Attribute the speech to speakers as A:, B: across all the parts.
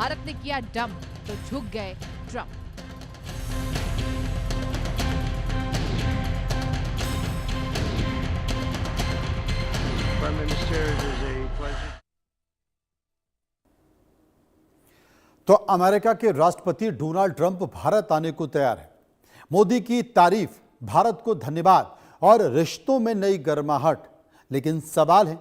A: भारत ने किया डंप तो झुक गए Trump.
B: Prime Minister, it is a pleasure.
C: तो अमेरिका के राष्ट्रपति डोनाल्ड ट्रंप भारत आने को तैयार है। मोदी की तारीफ, भारत को धन्यवाद और रिश्तों में नई गर्माहट। लेकिन सवाल है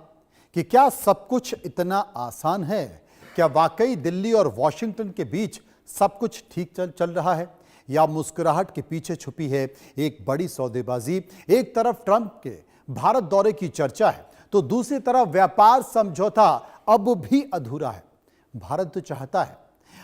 C: कि क्या सब कुछ इतना आसान है? क्या वाकई दिल्ली और वॉशिंगटन के बीच सब कुछ ठीक चल रहा है, या मुस्कुराहट के पीछे छुपी है एक बड़ी सौदेबाजी? एक तरफ ट्रंप के भारत दौरे की चर्चा है तो दूसरी तरफ व्यापार समझौता अब भी अधूरा है। भारत तो चाहता है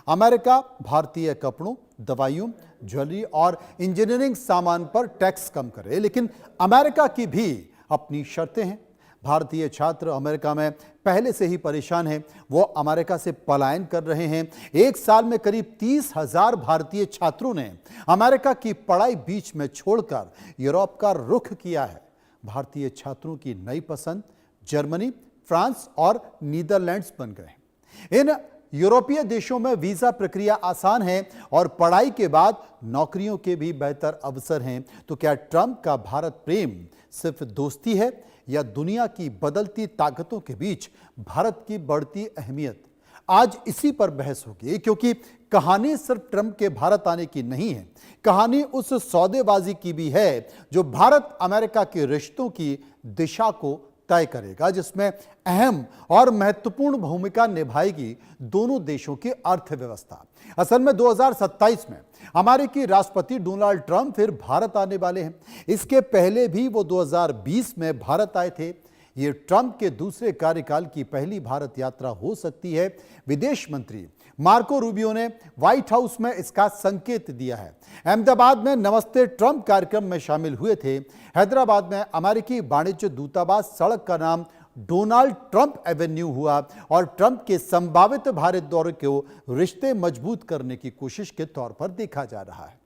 C: अमेरिका भारतीय कपड़ों, दवाइयों, ज्वेलरी और इंजीनियरिंग सामान पर टैक्स कम करे, लेकिन अमेरिका की भी अपनी शर्तें हैं। भारतीय छात्र अमेरिका में पहले से ही परेशान हैं। वो अमेरिका से पलायन कर रहे हैं। एक साल में करीब 30,000 भारतीय छात्रों ने अमेरिका की पढ़ाई बीच में छोड़कर यूरोप का रुख किया है। भारतीय छात्रों की नई पसंद जर्मनी, फ्रांस और नीदरलैंड्स बन गए। इन यूरोपीय देशों में वीजा प्रक्रिया आसान है और पढ़ाई के बाद नौकरियों के भी बेहतर अवसर हैं। तो क्या ट्रंप का भारत प्रेम सिर्फ दोस्ती है या दुनिया की बदलती ताकतों के बीच भारत की बढ़ती अहमियत? आज इसी पर बहस होगी, क्योंकि कहानी सिर्फ ट्रंप के भारत आने की नहीं है। कहानी उस सौदेबाजी की भी है जो भारत अमेरिका के रिश्तों की दिशा को तय करेगा, जिसमें अहम और महत्वपूर्ण भूमिका निभाएगी दोनों देशों की अर्थव्यवस्था। असल में 2027 में अमेरिकी राष्ट्रपति डोनाल्ड ट्रंप फिर भारत आने वाले हैं। इसके पहले भी वो 2020 में भारत आए थे। ये ट्रंप के दूसरे कार्यकाल की पहली भारत यात्रा हो सकती है। विदेश मंत्री मार्को रूबियो ने व्हाइट हाउस में इसका संकेत दिया है। अहमदाबाद में नमस्ते ट्रंप कार्यक्रम में शामिल हुए थे। हैदराबाद में अमेरिकी वाणिज्य दूतावास सड़क का नाम डोनाल्ड ट्रंप एवेन्यू हुआ और ट्रंप के संभावित भारत दौरे को रिश्ते मजबूत करने की कोशिश के तौर पर देखा जा रहा है।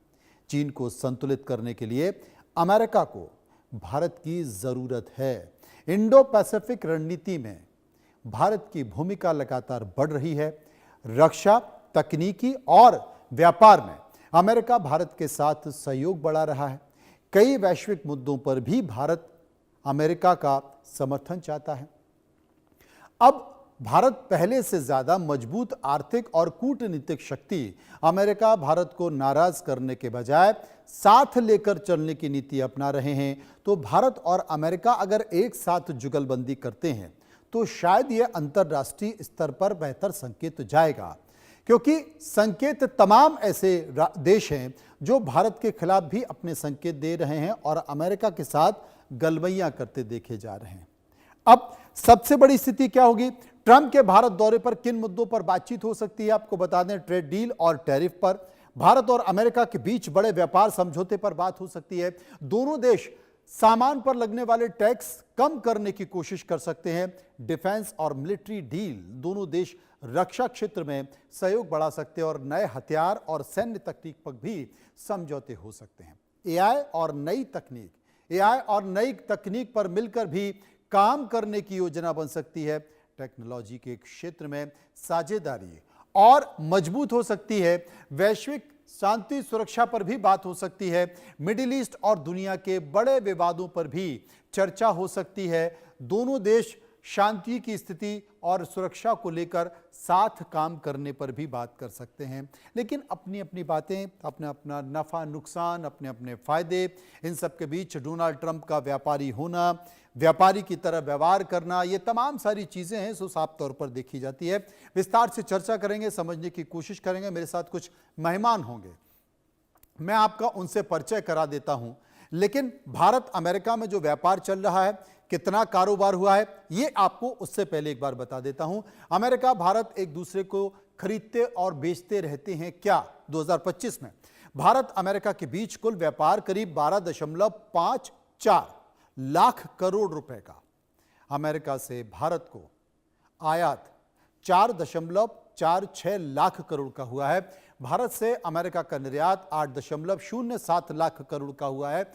C: चीन को संतुलित करने के लिए अमेरिका को भारत की जरूरत है। इंडो पैसिफिक रणनीति में भारत की भूमिका लगातार बढ़ रही है। रक्षा, तकनीकी और व्यापार में अमेरिका भारत के साथ सहयोग बढ़ा रहा है। कई वैश्विक मुद्दों पर भी भारत अमेरिका का समर्थन चाहता है। अब भारत पहले से ज्यादा मजबूत आर्थिक और कूटनीतिक शक्ति। अमेरिका भारत को नाराज करने के बजाय साथ लेकर चलने की नीति अपना रहे हैं। तो भारत और अमेरिका अगर एक साथ जुगलबंदी करते हैं तो शायद यह अंतर्राष्ट्रीय स्तर पर बेहतर संकेत जाएगा, क्योंकि संकेत तमाम ऐसे देश हैं जो भारत के खिलाफ भी अपने संकेत दे रहे हैं और अमेरिका के साथ गलवैयां करते देखे जा रहे हैं। अब सबसे बड़ी स्थिति क्या होगी? ट्रंप के भारत दौरे पर किन मुद्दों पर बातचीत हो सकती है? आपको बता दें, ट्रेड डील और टैरिफ पर, भारत और अमेरिका के बीच बड़े व्यापार समझौते पर बात हो सकती है। दोनों देश सामान पर लगने वाले टैक्स कम करने की कोशिश कर सकते हैं। डिफेंस और मिलिट्री डील, दोनों देश रक्षा क्षेत्र में सहयोग बढ़ा सकते हैं और नए हथियार और सैन्य तकनीक पर भी समझौते हो सकते हैं। एआई और नई तकनीक पर मिलकर भी काम करने की योजना बन सकती है। टेक्नोलॉजी के क्षेत्र में साझेदारी और मजबूत हो सकती है। वैश्विक शांति सुरक्षा पर भी बात हो सकती है। मिडिल ईस्ट और दुनिया के बड़े विवादों पर भी चर्चा हो सकती है। दोनों देश शांति की स्थिति और सुरक्षा को लेकर साथ काम करने पर भी बात कर सकते हैं। लेकिन अपनी अपनी बातें, अपना अपना नफा नुकसान, अपने अपने फायदे, इन सब के बीच डोनाल्ड ट्रंप का व्यापारी होना, व्यापारी की तरह व्यवहार करना, ये तमाम सारी चीजें हैं जो साफ तौर पर देखी जाती है। विस्तार से चर्चा करेंगे, समझने की कोशिश करेंगे। मेरे साथ कुछ मेहमान होंगे, मैं आपका उनसे परिचय करा देता हूं। लेकिन भारत अमेरिका में जो व्यापार चल रहा है, कितना कारोबार हुआ है, ये आपको उससे पहले एक बार बता देता हूं। अमेरिका भारत एक दूसरे को खरीदते और बेचते रहते हैं क्या? 2025 में भारत अमेरिका के बीच कुल व्यापार करीब 12.54 लाख करोड़ रुपए का। अमेरिका से भारत को आयात 4.46 लाख करोड़ का हुआ है। भारत से अमेरिका का निर्यात 8.07 लाख करोड़ का हुआ है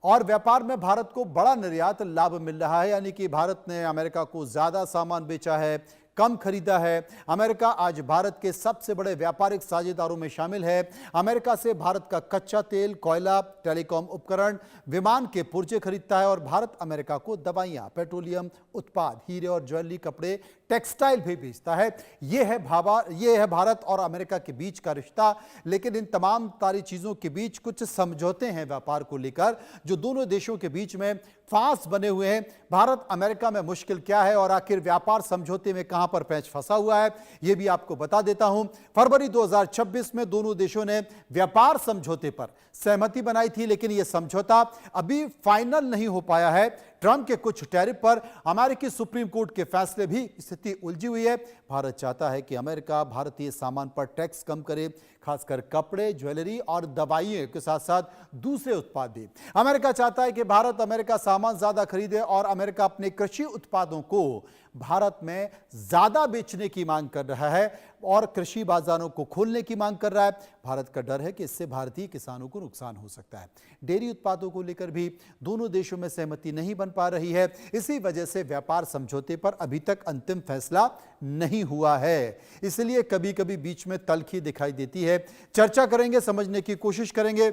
C: और व्यापार में भारत को बड़ा निर्यात लाभ मिल रहा है, यानी कि भारत ने अमेरिका को ज्यादा सामान बेचा है, कम खरीदा है। अमेरिका आज भारत के सबसे बड़े व्यापारिक साझेदारों में शामिल है। अमेरिका से भारत का कच्चा तेल, कोयला, टेलीकॉम उपकरण, विमान के पुर्जे खरीदता है और भारत अमेरिका को दवाइयां, पेट्रोलियम उत्पाद, हीरे और ज्वेलरी, कपड़े, टेक्सटाइल भी भेजता है। यह है भारत और अमेरिका के बीच का रिश्ता। लेकिन इन तमाम सारी चीजों के बीच कुछ समझौते हैं व्यापार को लेकर, जो दोनों देशों के बीच में फांस बने हुए हैं। भारत अमेरिका में मुश्किल क्या है और आखिर व्यापार समझौते में कहां पर पैंच फंसा हुआ है, यह भी आपको बता देता हूं। फरवरी 2026 में दोनों देशों ने व्यापार समझौते पर सहमति बनाई थी, लेकिन यह समझौता अभी फाइनल नहीं हो पाया है। ट्रंप के कुछ टैरिफ पर अमेरिकी सुप्रीम कोर्ट के फैसले भी स्थिति उलझी हुई है। भारत चाहता है कि अमेरिका भारतीय सामान पर टैक्स कम करे, खासकर कपड़े, ज्वेलरी और दवाइयों के साथ साथ दूसरे उत्पाद भी। अमेरिका चाहता है कि भारत अमेरिका सामान ज्यादा खरीदे और अमेरिका अपने कृषि उत्पादों को भारत में ज्यादा बेचने की मांग कर रहा है और कृषि बाजारों को खोलने की मांग कर रहा है। भारत का डर है कि इससे भारतीय किसानों को नुकसान हो सकता है। डेयरी उत्पादों को लेकर भी दोनों देशों में सहमति नहीं बन पा रही है। इसी वजह से व्यापार समझौते पर अभी तक अंतिम फैसला नहीं हुआ है। इसलिए कभी कभी बीच में तल्खी दिखाई देती है। चर्चा करेंगे, समझने की कोशिश करेंगे।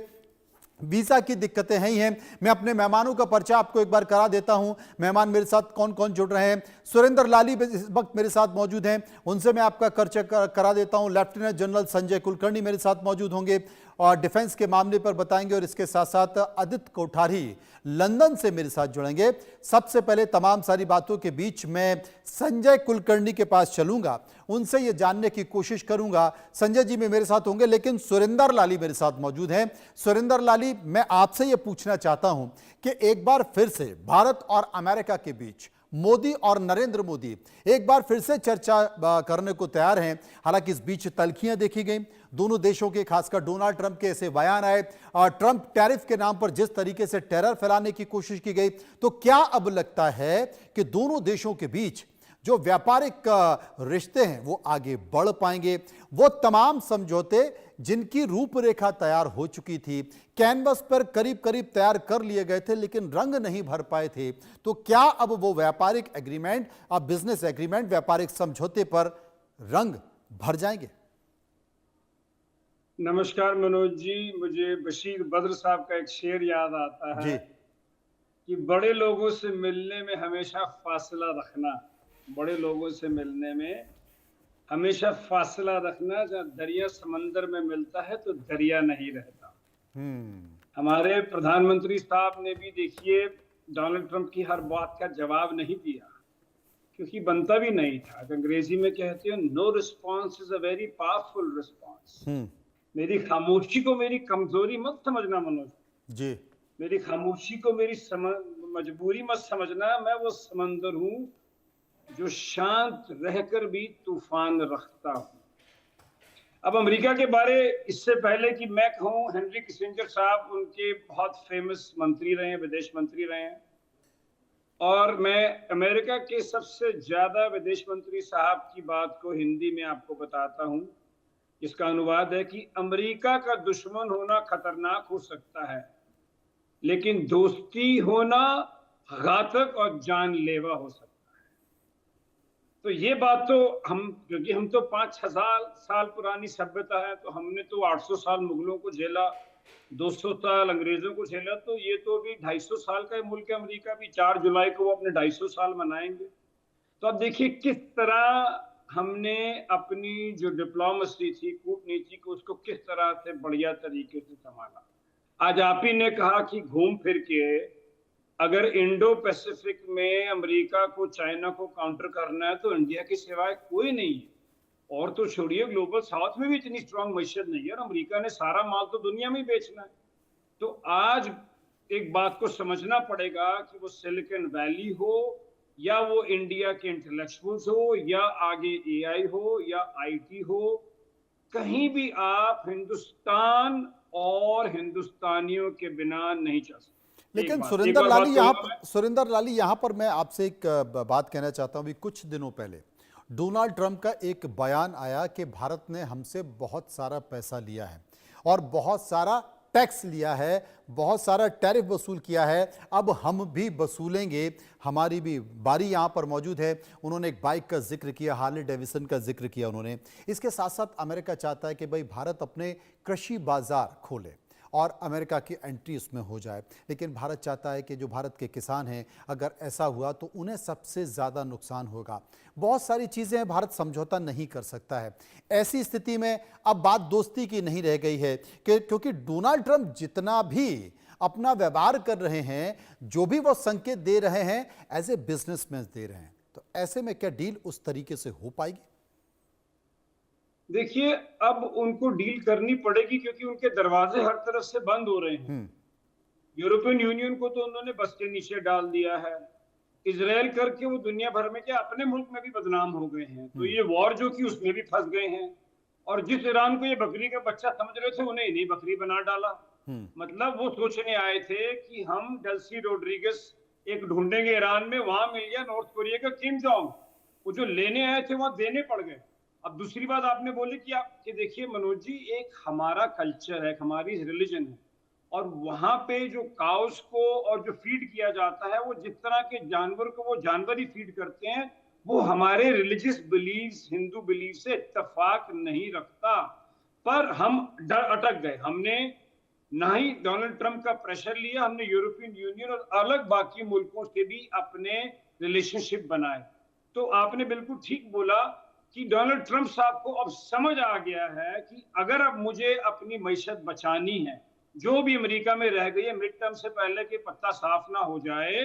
C: वीजा की दिक्कतें हैं ही हैं। मैं अपने मेहमानों का परिचय आपको एक बार करा देता हूं। मेहमान मेरे साथ कौन कौन जुड़ रहे हैं। सुरेंद्र लाली इस वक्त मेरे साथ मौजूद हैं, उनसे मैं आपका परिचय करा देता हूं। लेफ्टिनेंट जनरल संजय कुलकर्णी मेरे साथ मौजूद होंगे और डिफेंस के मामले पर बताएंगे। और इसके साथ साथ आदित्य कोठारी लंदन से मेरे साथ जुड़ेंगे। सबसे पहले तमाम सारी बातों के बीच में संजय कुलकर्णी के पास चलूंगा, उनसे ये जानने की कोशिश करूंगा। संजय जी में मेरे साथ होंगे, लेकिन सुरेंद्र लाली मेरे साथ मौजूद हैं। सुरेंद्र लाली, मैं आपसे ये पूछना चाहता हूं कि एक बार फिर से भारत और अमेरिका के बीच मोदी और नरेंद्र मोदी एक बार फिर से चर्चा करने को तैयार हैं। हालांकि इस बीच तल्खियां देखी गई दोनों देशों के, खासकर डोनाल्ड ट्रंप के ऐसे बयान आए और ट्रंप टैरिफ के नाम पर जिस तरीके से टेरर फैलाने की कोशिश की गई। तो क्या अब लगता है कि दोनों देशों के बीच जो व्यापारिक रिश्ते हैं वो आगे बढ़ पाएंगे? वो तमाम समझौते जिनकी रूपरेखा तैयार हो चुकी थी, कैनवस पर करीब करीब तैयार कर लिए गए थे, लेकिन रंग नहीं भर पाए थे, तो क्या अब वो व्यापारिक एग्रीमेंट, अब बिजनेस एग्रीमेंट, व्यापारिक समझौते पर रंग भर जाएंगे?
D: नमस्कार मनोज जी, मुझे बशीर बद्र साहब का एक शेर याद आता है कि बड़े लोगों से मिलने में हमेशा फासला रखना, बड़े लोगों से मिलने में हमेशा फासला रखना। जब दरिया समंदर में मिलता है तो दरिया नहीं रहता। हमारे प्रधानमंत्री साहब ने भी देखिए डोनाल्ड ट्रंप की हर बात का जवाब नहीं दिया, क्योंकि बनता भी नहीं था। अंग्रेजी में कहते हैं no response is a very powerful response. मेरी खामोशी को मेरी कमजोरी मत समझना मनोज जी, मेरी खामोशी को मेरी मजबूरी मत समझना। मैं वो समंदर हूं जो शांत रहकर भी तूफान रखता हूं। अब अमेरिका के बारे, इससे पहले कि मैं कहूं, हेनरी किसिंजर साहब उनके बहुत फेमस मंत्री रहे हैं, विदेश मंत्री रहे हैं। और मैं अमेरिका के सबसे ज्यादा विदेश मंत्री साहब की बात को हिंदी में आपको बताता हूं, जिसका अनुवाद है कि अमेरिका का दुश्मन होना खतरनाक हो सकता है, लेकिन दोस्ती होना घातक और जानलेवा हो सकता है। तो ये बात तो हम, क्योंकि हम तो 5,000 साल पुरानी सभ्यता है, तो हमने तो 800 साल मुगलों को झेला, 200 साल अंग्रेजों को झेला, तो ये तो अभी 250 साल का मुल्क है अमेरिका भी। 4 जुलाई को वो अपने 250 साल मनाएंगे। तो अब देखिए किस तरह हमने अपनी जो डिप्लोमेसी थी, कूटनीति को, उसको किस तरह से बढ़िया तरीके से संभाला। आज आप ही ने कहा कि घूम फिर के अगर इंडो पैसिफिक में अमेरिका को, चाइना को काउंटर करना है तो इंडिया के सिवाय कोई नहीं है। और तो छोड़िए, ग्लोबल साउथ में भी इतनी स्ट्रांग मैशियत नहीं है और अमेरिका ने सारा माल तो दुनिया में ही बेचना है। तो आज एक बात को समझना पड़ेगा कि वो सिलिकॉन वैली हो या वो इंडिया के इंटेलेक्चुअल्स हो या आगे एआई हो या आईटी हो, कहीं भी आप हिंदुस्तान और हिंदुस्तानियों के बिना नहीं चल सकते।
C: लेकिन सुरेंद्र लाली, यहाँ पर मैं आपसे एक बात कहना चाहता हूँ। अभी कुछ दिनों पहले डोनाल्ड ट्रंप का एक बयान आया कि भारत ने हमसे बहुत सारा पैसा लिया है और बहुत सारा टैक्स लिया है, बहुत सारा टैरिफ वसूल किया है, अब हम भी वसूलेंगे, हमारी भी बारी यहाँ पर मौजूद है। उन्होंने एक बाइक का जिक्र किया, हार्ले डेविसन का जिक्र किया उन्होंने। इसके साथ साथ अमेरिका चाहता है कि भाई भारत अपने कृषि बाजार खोले और अमेरिका की एंट्री उसमें हो जाए, लेकिन भारत चाहता है कि जो भारत के किसान हैं, अगर ऐसा हुआ तो उन्हें सबसे ज़्यादा नुकसान होगा। बहुत सारी चीज़ें हैं, भारत समझौता नहीं कर सकता है। ऐसी स्थिति में अब बात दोस्ती की नहीं रह गई है कि क्योंकि डोनाल्ड ट्रंप जितना भी अपना व्यवहार कर रहे हैं, जो भी वो संकेत दे रहे हैं, एज ए बिजनेसमैन दे रहे हैं, तो ऐसे में क्या डील उस तरीके से हो पाएगी?
D: देखिए, अब उनको डील करनी पड़ेगी क्योंकि उनके दरवाजे हर तरफ से बंद हो रहे हैं। यूरोपियन यूनियन को तो उन्होंने बस के नीचे डाल दिया है। इजराइल करके वो दुनिया भर में क्या अपने मुल्क में भी बदनाम हो गए हैं। तो ये वॉर जो की उसमें भी फंस गए हैं। और जिस ईरान को ये बकरी का बच्चा समझ रहे थे, उन्हें इन्हीं बकरी बना डाला। मतलब वो सोचने आए थे कि हम डेल्सी रोड्रिगस एक ढूंढेंगे ईरान में, वहां मिल गया नॉर्थ कोरिया का किम जोंग। वो जो लेने आए थे वहां देने पड़ गए। अब दूसरी बात आपने बोली कि देखिए मनोज जी, एक हमारा कल्चर है, हमारी रिलीजन है, और वहां पे जो काउस को और जो फीड किया जाता है, वो जिस तरह के जानवर को वो जानवर ही फीड करते हैं, वो हमारे रिलीजियस बिलीव्स, हिंदू बिलीव से इत्तेफाक नहीं रखता। पर हम अटक गए। हमने ना ही डोनाल्ड ट्रंप का प्रेशर लिया, हमने यूरोपियन यूनियन और अलग बाकी मुल्कों से भी अपने रिलेशनशिप बनाए। तो आपने बिल्कुल ठीक बोला कि डोनाल्ड ट्रंप साहब को अब समझ आ गया है कि अगर अब मुझे अपनी मईशत बचानी है, जो भी अमेरिका में रह गई है मिड टर्म से पहले कि पत्ता साफ ना हो जाए,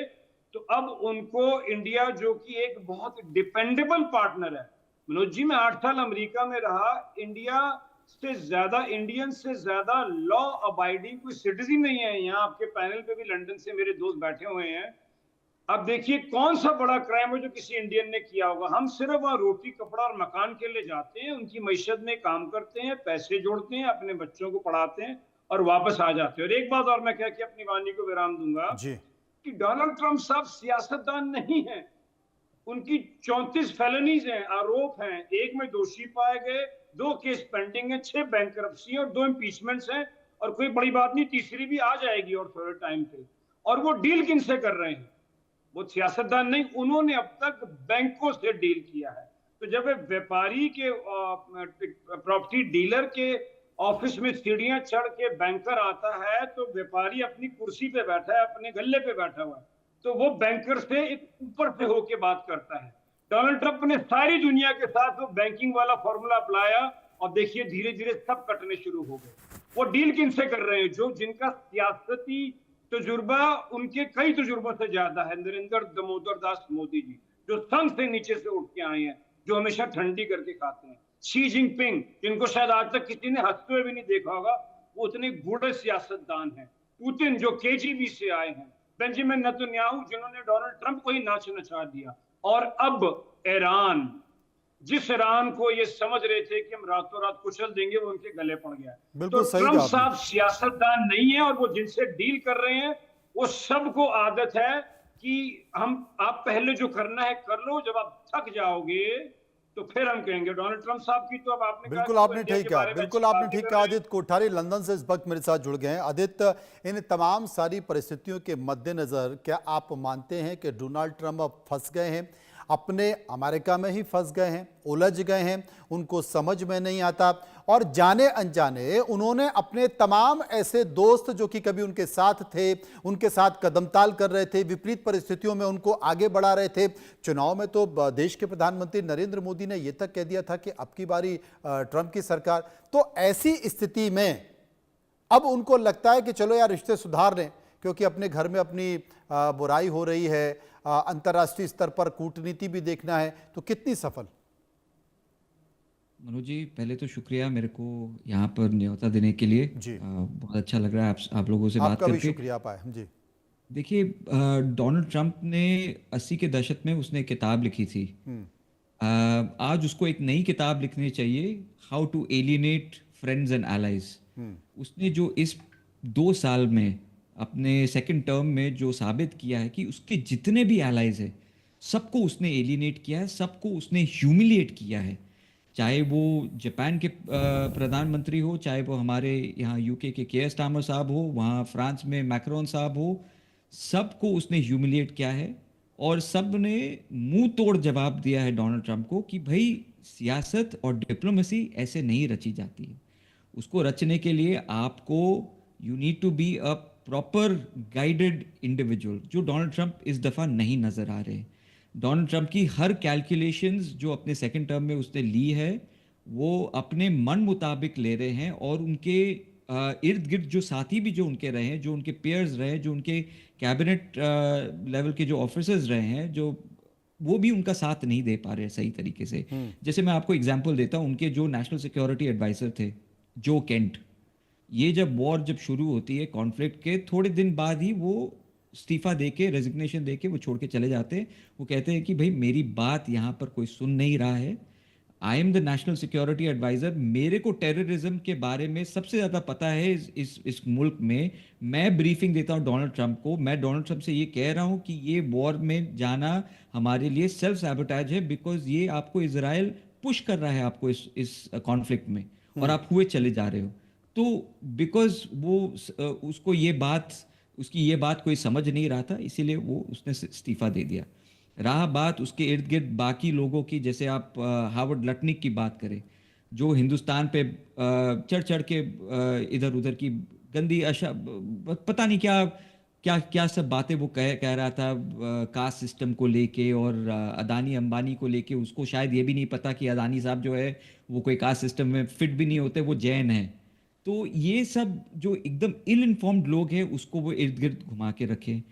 D: तो अब उनको इंडिया, जो कि एक बहुत डिपेंडेबल पार्टनर है। मनोज जी, मैं 8 साल अमेरिका में रहा, इंडिया से ज्यादा, इंडियन से ज्यादा लॉ अबाइडिंग कोई सिटीजन नहीं है। यहाँ आपके पैनल पे भी लंदन से मेरे दोस्त बैठे हुए हैं। अब देखिए कौन सा बड़ा क्राइम है जो किसी इंडियन ने किया होगा। हम सिर्फ वहां रोटी, कपड़ा और मकान के लिए जाते हैं, उनकी मईशत में काम करते हैं, पैसे जोड़ते हैं, अपने बच्चों को पढ़ाते हैं और वापस आ जाते हैं। और एक बात और मैं कह के अपनी वाणी को विराम दूंगा कि डोनाल्ड ट्रंप साहब सियासतदान नहीं है। उनकी 34 फेलनीज हैं, आरोप हैं, एक में दोषी पाए गए, 2 केस पेंडिंग है, 6 बैंकरप्सी और 2 इम्पीचमेंट्स हैं, और कोई बड़ी बात नहीं, तीसरी भी आ जाएगी और थोड़े टाइम पे। और वो डील किनसे कर रहे हैं? वो सियासतदान नहीं, उन्होंने अब तक बैंकों से डील किया है। तो जब व्यापारी के प्रॉपर्टी डीलर के ऑफिस में सीढ़ियां चढ़ के बैंकर आता है, तो व्यापारी अपनी कुर्सी पे बैठा है, अपने गल्ले पे बैठा हुआ है, तो वो बैंकर से एक ऊपर से होके बात करता है। डोनाल्ड ट्रंप ने सारी दुनिया के साथ वो बैंकिंग वाला फॉर्मूला अपनाया और देखिए धीरे धीरे सब कटने शुरू हो गए। वो डील किनसे कर रहे हैं? जो जिनका सियासती तजुर्बा उनके कई तजुर्बों से ज्यादा है। नरेंद्र दामोदर दास मोदी जी, जो संघ से नीचे से उठ के आए हैं, जो हमेशा ठंडी करके खाते हैं। शी जिनपिंग, जिनको शायद आज तक किसी ने हंसते हुए भी नहीं देखा होगा, वो उतने बूढ़े सियासतदान हैं। पुतिन, जो केजीबी से आए हैं। बेंजामिन नेतन्याहू, जिन्होंने डोनाल्ड ट्रंप को ही नाच नचा दिया। और अब ईरान, जिस ईरान को ये समझ रहे थे कि हम रातों रात कुचल देंगे, वो उनके गले पड़ गया। तो ट्रंप साहब सियासतदान नहीं है, और वो जिनसे डील कर रहे हैं वो सबको आदत है कि आप पहले जो करना है कर लो, जब आप थक जाओगे तो फिर हम कहेंगे। डोनाल्ड ट्रंप साहब की तो अब आपने
C: बिल्कुल आपने ठीक कहा, बिल्कुल आपने ठीक कहा। आदित्य कोठारी लंदन से इस वक्त मेरे साथ जुड़ गए हैं। आदित्य, इन तमाम सारी परिस्थितियों के मद्देनजर क्या आप मानते हैं कि डोनाल्ड ट्रंप अब फंस गए हैं, अपने अमेरिका में ही फंस गए हैं, उलझ गए हैं, उनको समझ में नहीं आता, और जाने अनजाने उन्होंने अपने तमाम ऐसे दोस्त जो कि कभी उनके साथ थे, उनके साथ कदमताल कर रहे थे, विपरीत परिस्थितियों में उनको आगे बढ़ा रहे थे। चुनाव में तो देश के प्रधानमंत्री नरेंद्र मोदी ने यह तक कह दिया था कि अब की बारी ट्रंप की सरकार। तो ऐसी स्थिति में अब उनको लगता है कि चलो यार रिश्ते सुधार लें, क्योंकि अपने घर में अपनी बुराई हो रही है, अंतर्राष्ट्रीय स्तर पर कूटनीति भी देखना है, तो कितनी सफल?
E: मनोज जी, पहले तो शुक्रिया मेरे को यहाँ पर न्योता देने के लिए जी। बहुत अच्छा लग रहा है आप लोगों से बात करके।
C: आपका भी शुक्रिया पाए जी।
E: देखिए, डोनाल्ड ट्रंप ने 80 के दशक में उसने किताब लिखी थी। आज उसको एक नई किताब लिखनी चाहिए, how to alienate friends and allies. उसने जो इस 2 साल में अपने सेकंड टर्म में जो साबित किया है कि उसके जितने भी एलाइज है सबको उसने एलिनेट किया है, सबको उसने ह्यूमिलिएट किया है। चाहे वो जापान के प्रधानमंत्री हो, चाहे वो हमारे यहाँ यूके के केयर स्टार्मर साहब हो, वहाँ फ्रांस में मैक्रोन साहब हो, सबको उसने ह्यूमिलिएट किया है और सब ने मुंह तोड़ जवाब दिया है डोनाल्ड ट्रंप को कि भाई सियासत और डिप्लोमेसी ऐसे नहीं रची जाती है। उसको रचने के लिए आपको you need to be a proper guided individual, जो डोनाल्ड ट्रंप इस दफ़ा नहीं नज़र आ रहे। डोनाल्ड ट्रंप की हर कैलकुलेशंस जो अपने सेकंड टर्म में उसने ली है वो अपने मन मुताबिक ले रहे हैं, और उनके इर्द गिर्द जो साथी भी जो उनके रहे हैं, जो उनके पेयर्स रहे हैं, जो उनके कैबिनेट लेवल के जो ऑफिसर्स रहे हैं, जो वो भी उनका साथ नहीं दे पा रहे सही तरीके से। जैसे मैं आपको एग्जांपल देता हूं, उनके जो नेशनल सिक्योरिटी एडवाइजर थे जो केंट, ये जब वॉर जब शुरू होती है कॉन्फ्लिक्ट के थोड़े दिन बाद ही वो इस्तीफा देके, रेजिग्नेशन देके वो छोड़ के चले जाते हैं। वो कहते हैं कि भाई मेरी बात यहाँ पर कोई सुन नहीं रहा है, I am the national security adviser, मेरे को टेररिज्म के बारे में सबसे ज़्यादा पता है इस मुल्क में, मैं ब्रीफिंग देता हूँ डोनाल्ड ट्रंप को, मैं डोनाल्ड ट्रंप से ये कह रहा हूँ कि ये वॉर में जाना हमारे लिए सेल्फ सैबोटेज है, बिकॉज ये आपको इजराइल पुश कर रहा है आपको इस कॉन्फ्लिक्ट में, और आप हुए चले जा रहे हो। तो बिकॉज वो उसको ये बात, उसकी ये बात कोई समझ नहीं रहा था, इसीलिए वो उसने इस्तीफा दे दिया। रहा बात उसके इर्द गिर्द बाकी लोगों की, जैसे आप हार्वर्ड लटनिक की बात करें, जो हिंदुस्तान पे चढ़ चढ़ के इधर उधर की गंदी पता नहीं क्या क्या क्या सब बातें वो कह रहा था कास्ट सिस्टम को लेके और अदानी अंबानी को लेके। उसको शायद ये भी नहीं पता कि अदानी साहब जो है वो कोई कास्ट सिस्टम में फिट भी नहीं होते, वो जैन है। तो ये सब जो एकदम इल इन्फॉर्म्ड लोग हैं उसको वो इर्द गिर्द घुमा के रखे।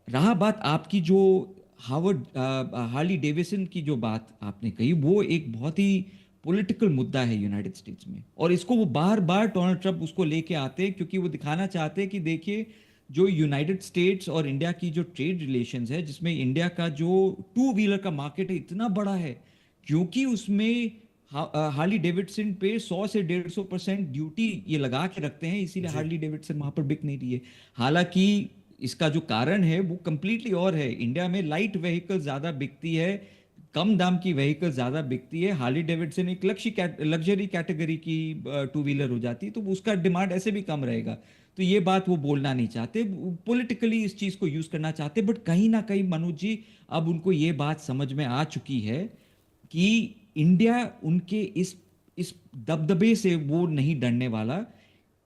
E: रहा बात आपकी जो हार्ली डेविसन की जो बात आपने कही, वो एक बहुत ही पॉलिटिकल मुद्दा है यूनाइटेड स्टेट्स में, और इसको वो बार बार डोनाल्ड ट्रंप उसको लेके आते हैं क्योंकि वो दिखाना चाहते हैं कि देखिए जो यूनाइटेड स्टेट्स और इंडिया की जो ट्रेड रिलेशंस है, जिसमें इंडिया का जो टू व्हीलर का मार्केट है इतना बड़ा है, क्योंकि उसमें हार्ली डेविडसन पे 100 से 150% ड्यूटी ये लगा के रखते हैं, इसीलिए हार्ली डेविडसन वहां पर बिक नहीं रही है। हालांकि इसका जो कारण है वो कंप्लीटली और है। इंडिया में लाइट व्हीकल ज्यादा बिकती है, कम दाम की व्हीकल ज्यादा बिकती है। हार्ली डेविडसन एक लग्जरी कैटेगरी की टू व्हीलर हो जाती है, तो उसका डिमांड ऐसे भी कम रहेगा। तो ये बात वो बोलना नहीं चाहते, पॉलिटिकली इस चीज को यूज करना चाहते, बट कहीं ना कहीं मनोज जी अब उनको ये बात समझ में आ चुकी है कि इंडिया उनके इस दबदबे से वो नहीं डरने वाला।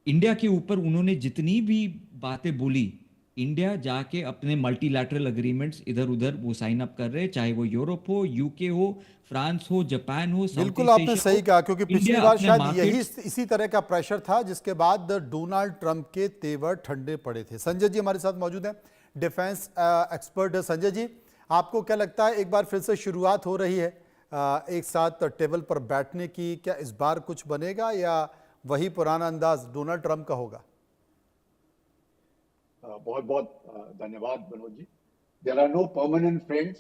E: इंडिया के ऊपर उन्होंने जितनी भी बातें बोली, इंडिया जाके अपने मल्टीलैटरल एग्रीमेंट्स इधर उधर वो साइन अप कर रहे, चाहे वो यूरोप हो, यूके हो, फ्रांस हो, जापान हो।
C: बिल्कुल आपने सही कहा, क्योंकि पिछली बार शायद यही इसी तरह का प्रेशर था जिसके बाद डोनाल्ड ट्रंप के तेवर ठंडे पड़े थे। संजय जी हमारे साथ मौजूद हैं, डिफेंस एक्सपर्ट है। संजय जी, आपको क्या लगता है, एक बार फिर से शुरुआत हो रही है एक साथ टेबल पर बैठने की, क्या इस बार कुछ बनेगा या वही पुराना अंदाज डोनाल्ड ट्रंप का होगा?
F: बहुत बहुत धन्यवाद Manoj ji. There are no permanent friends,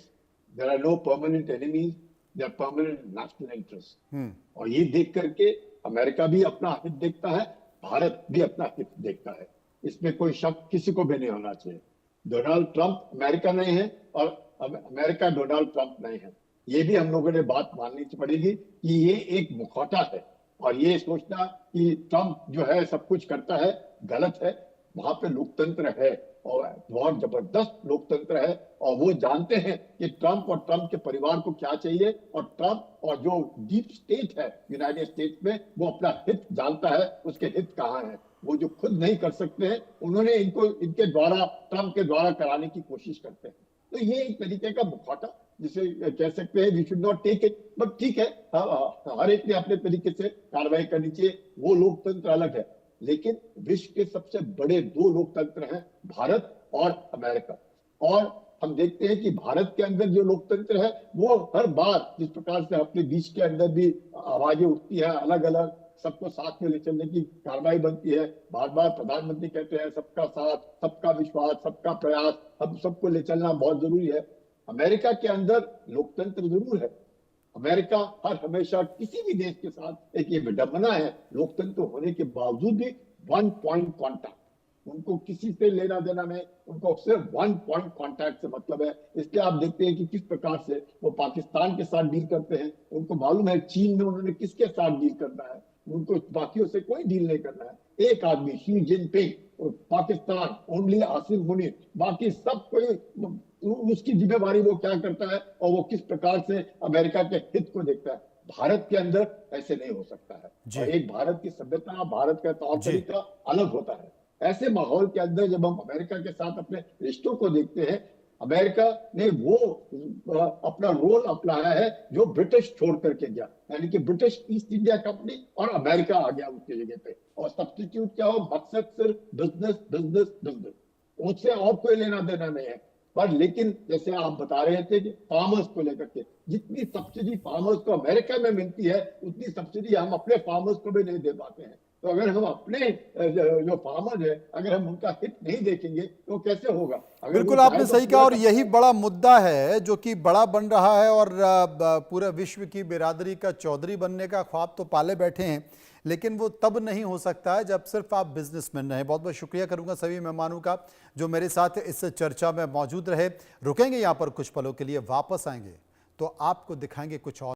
F: there are no permanent enemies, there are permanent national interest. और ये देख करके अमेरिका भी अपना हित देखता है, भारत भी अपना हित देखता है, इसमें कोई शक किसी को भी नहीं होना चाहिए। डोनाल्ड ट्रंप अमेरिका नहीं है और अमेरिका डोनाल्ड ट्रंप नहीं है, ये भी हम लोगों ने बात माननी पड़ेगी कि ये एक मुखौटा है, और ये सोचना कि ट्रंप जो है सब कुछ करता है गलत है। वहां पे लोकतंत्र है और बहुत जबरदस्त लोकतंत्र है, और वो जानते हैं कि ट्रंप और ट्रंप के परिवार को क्या चाहिए, और ट्रंप और जो डीप स्टेट है यूनाइटेड स्टेट्स में वो अपना हित जानता है, उसके हित कहाँ है, वो जो खुद नहीं कर सकते हैं उन्होंने इनको इनके द्वारा, ट्रंप के द्वारा कराने की कोशिश करते हैं। तो ये एक तरीके का मुखौटा जिसे कह सकते हैं, we should not take it, but ठीक है, हर एक ने अपने तरीके से कार्रवाई करनी चाहिए, वो लोकतंत्र अलग है। लेकिन विश्व के सबसे बड़े दो लोकतंत्र हैं, भारत और अमेरिका, और हम देखते हैं कि भारत के अंदर जो लोकतंत्र है वो हर बार जिस प्रकार से अपने बीच के अंदर भी आवाजें उठती है, अलग अलग सबको साथ में ले चलने की कार्रवाई बनती है, बार बार प्रधानमंत्री कहते हैं सबका साथ, सबका विश्वास, सबका प्रयास, हम सबको ले चलना बहुत जरूरी है। अमेरिका के अंदर लोकतंत्र जरूर है, अमेरिका हर हमेशा किसी भी देश के साथ एक ये विडंबना है, लोकतंत्र होने के बावजूद भी वन पॉइंट कॉन्टैक्ट, उनको किसी से लेना देना नहीं, उनको सिर्फ वन पॉइंट कॉन्टैक्ट से मतलब है। इसलिए आप देखते हैं कि किस प्रकार से वो पाकिस्तान के साथ डील करते हैं। उनको मालूम है चीन में उन्होंने किसके साथ डील करना है, उनको बाकियों से कोई डील नहीं करना है। एक आदमी Xi Jinping, Pakistan only Asif Munir, बाकी सब कोई उसकी जिम्मेवारी वो क्या करता है और वो किस प्रकार से अमेरिका के हित को देखता है। भारत के अंदर ऐसे नहीं हो सकता है। और एक भारत की सभ्यता, भारत का तौर तरीका अलग होता है। ऐसे माहौल के अंदर जब हम अमेरिका के साथ अपने रिश्तों को देखते हैं, अमेरिका ने वो अपना रोल अपनाया है जो ब्रिटिश छोड़ करके गया, यानी कि ब्रिटिश ईस्ट इंडिया कंपनी और अमेरिका आ गया उसकी जगह पे। और सब्स्टिट्यूट क्या हो, मकसद सिर्फ बिजनेस बिजनेस बिजनेस, उससे और कोई लेना देना नहीं है। पर लेकिन जैसे आप बता रहे थे कि फार्मर्स को लेकर के जितनी सब्सिडी फार्मर्स को अमेरिका में मिलती है, उतनी सब्सिडी हम अपने फार्मर्स को भी नहीं दे पाते हैं। तो अगर हम अपने जो फार्मर है, अगर हम उनका हित नहीं देखेंगे तो कैसे होगा।
C: बिल्कुल आपने सही कहा, और यही बड़ा मुद्दा है जो कि बड़ा बन रहा है, और पूरे विश्व की बिरादरी का चौधरी बनने का ख्वाब तो पाले बैठे हैं, लेकिन वो तब नहीं हो सकता है जब सिर्फ आप बिजनेसमैन रहें। बहुत बहुत शुक्रिया करूंगा सभी मेहमानों का जो मेरे साथ इस चर्चा में मौजूद रहे। रुकेंगे यहाँ पर कुछ पलों के लिए, वापस आएंगे तो आपको दिखाएंगे कुछ और।